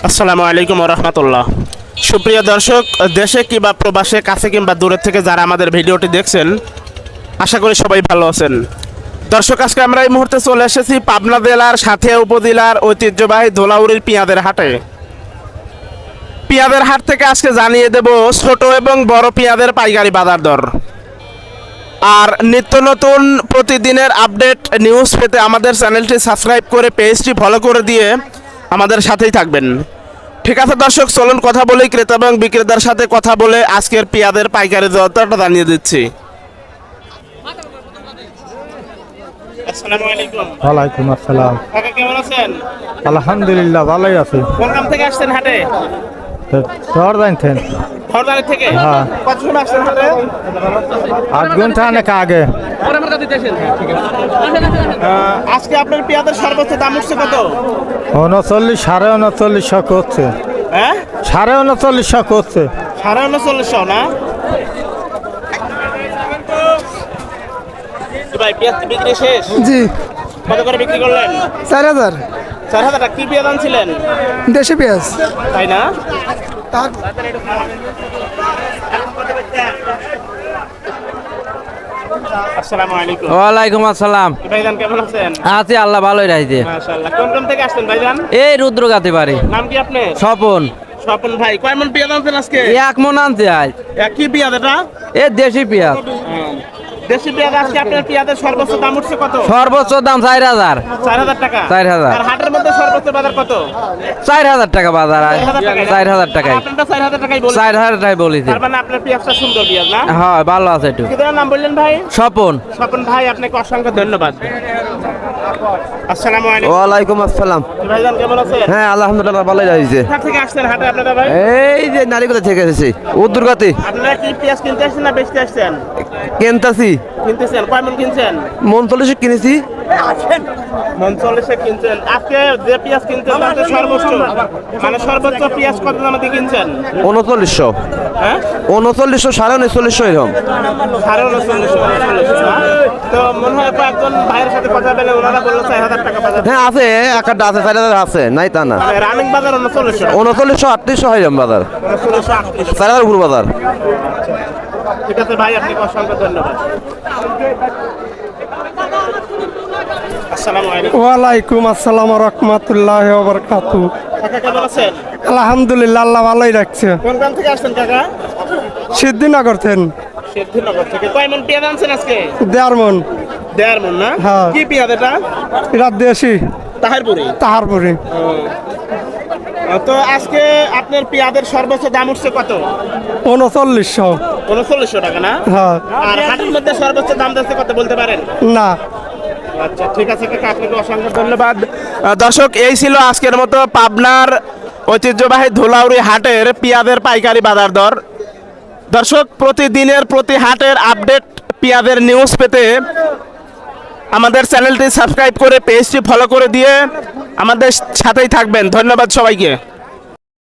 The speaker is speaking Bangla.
আসসালামু আলাইকুম রহমতুল্লাহ। সুপ্রিয় দর্শক, দেশে কিংবা প্রবাসে কাছে কিংবা দূরের থেকে যারা আমাদের ভিডিওটি দেখছেন, আশা করি সবাই ভালো আছেন। দর্শক, আজকে আমরা এই মুহূর্তে চলে এসেছি পাবনা জেলার সাথে উপজেলার ঐতিহ্যবাহী ধোলাউড়ির পেঁয়াজের হাটে। পেঁয়াজের হাট থেকে আজকে জানিয়ে দেব ছোট এবং বড় পেঁয়াজের পাইকারি বাজার দর। আর নিত্য নতুন প্রতিদিনের আপডেট নিউজ পেতে আমাদের চ্যানেলটি সাবস্ক্রাইব করে পেজটি ফলো করে দিয়ে আমাদের সাথেই থাকবেন। ঠিক আছে দর্শক, চলুন কথা বলি ক্রেতা এবং বিক্রেতার সাথে কথা বলে আজকের পেঁয়াজের পাইকারি দরটা জানিয়ে দিচ্ছি। আসসালামু আলাইকুম। ওয়ালাইকুম আসসালাম। কাকা কেমন আছেন? আলহামদুলিল্লাহ ভালোই আছি। কোন গ্রাম থেকে আসছেন হাটে? শহর জানতেন? খড়দানি থেকে। হ্যাঁ। কত সময় আসছেন হাটে? 8 ঘন্টা অনেক আগে। আজকে আপনার পেঁয়াজের সর্বোচ্চ দাম উঠছে কত? 39, 39.5 করছে। হ্যাঁ, 39.5 করছে। 39.5 না? ভাই পেঁয়াজ কি বিক্রি শেষ? জি, কত করে বিক্রি করলেন? 4,000 4,000 টাকা। কি পেঁয়াজ আনছিলেন? দেশি পেঁয়াজ। তাই না? তার আসসালামু আলাইকুম। ওয়ালাইকুম আসসালাম। ভাইজান কেমন আছেন? আছি, আল্লাহ ভালোই রাখছে। মাশাআল্লাহ। কোন গ্রাম থেকে আসছেন ভাইজান? এই রুদ্রগাতে বাড়ি। নাম কি আপনার? স্বপন। স্বপন ভাই, কয় মন পেঁয়াজ আনছেন আজকে? 1 মন আনছে আজ। কি পেঁয়াজ এটা? এ দেশি পেঁয়াজ। দেশি পেঁয়াজ আজকে আপনার পেঁয়াজের সর্বোচ্চ দাম উঠছে কত? সর্বোচ্চ দাম 4,000। 4,000 টাকা। 4,000। আর হাটের মধ্যে সর্বোচ্চ বাজার কত? 4,000 টাকা বাজার আজ। 4,000 টাকায়। আপনারটা 4,000 টাকাই বলছেন। 4,000 টাকায় বলেছি। তার মানে আপনার পেঁয়াজটা সুন্দর পেঁয়াজ না? হ্যাঁ, ভালো আছে একটু। কি ধরনের নাম বললেন ভাই? স্বপন। স্বপন ভাই, আপনাকে অসংখ্য ধন্যবাদ। আসসালামু আলাইকুম। ওয়ালাইকুম আসসালাম। ভাইজান কেমন আছেন? হ্যাঁ আলহামদুলিল্লাহ ভালোই রাখছে। কোথা থেকে আসছেন হাটে আপনারা ভাই? এই যে নারীগুলো থেকে এসেছি উদ্দুরগাতে। আপনারা কি পেঁয়াজ কিনতে আসছেন না বেচতে আসছেন? কিনতাছি। কিনতেছেন। কয় মন কিনছেন? 39 কিনেছি। মন 40 কিনছেন। আজকে যে পেঁয়াজ কিনছেন তাতে সর্বোচ্চ মানে সর্বোচ্চ পেঁয়াজ কত দামে দিয়ে কিনছেন? 3900। হ্যাঁ, 3900, 3950 এরকম। 39,000 না? তো মনে হয় কয়েকজন ভাইয়ের সাথে কথা বলে ওনারা বললো 4,000 টাকা বাজার। হ্যাঁ আছে, একটা আছে 4000 আছে, নাই তা না। মানে রানিং বাজার 39,000। 3900, 3800 এরকম বাজার। 39,000। 4000 উপর বাজার। ঠিক আছে ভাই, আপনাকে অসংখ্য ধন্যবাদ। আসসালামু আলাইকুম। ওয়ালাইকুম আসসালাম রহমতুল্লাহ বরকাতু। কাকা কেমন আছেন? আলহামদুলিল্লাহ আল্লাহ ভালোই রাখছে। কোন গ্রাম থেকে আসছেন কাকা? সিদ্ধিনগর থেন। সিদ্ধিনগর থেকে। কয় মন পেঁয়াজ আনছেন আজকে? 1.5 মন। 1.5 মন না? হ্যাঁ। কি পেঁয়াজ এটা? এটা দেশি তাহারপুরি। তাহারপুরি। তো আজকে আপনার পেঁয়াজের সর্বোচ্চ দাম উঠছে কত? 3900। 3900 টাকা না? হ্যাঁ। আর হাটের মধ্যে সর্বোচ্চ দাম যাচ্ছে কত বলতে পারেন? না। আচ্ছা ঠিক আছে কাকা, আপনাকে অসংখ্য ধন্যবাদ। দর্শক, এই ছিল আজকের মতো পাবনার ঐতিহ্যবাহী ধুলাউড়ি হাটের পেঁয়াজের পাইকারি বাজার দর। দর্শক, প্রতিদিনের প্রতি হাটের আপডেট পেঁয়াজের নিউজ পেতে আমাদের চ্যানেলটি সাবস্ক্রাইব করে পেজটি ফলো করে দিয়ে আমাদের সাথেই থাকবেন। ধন্যবাদ সবাইকে।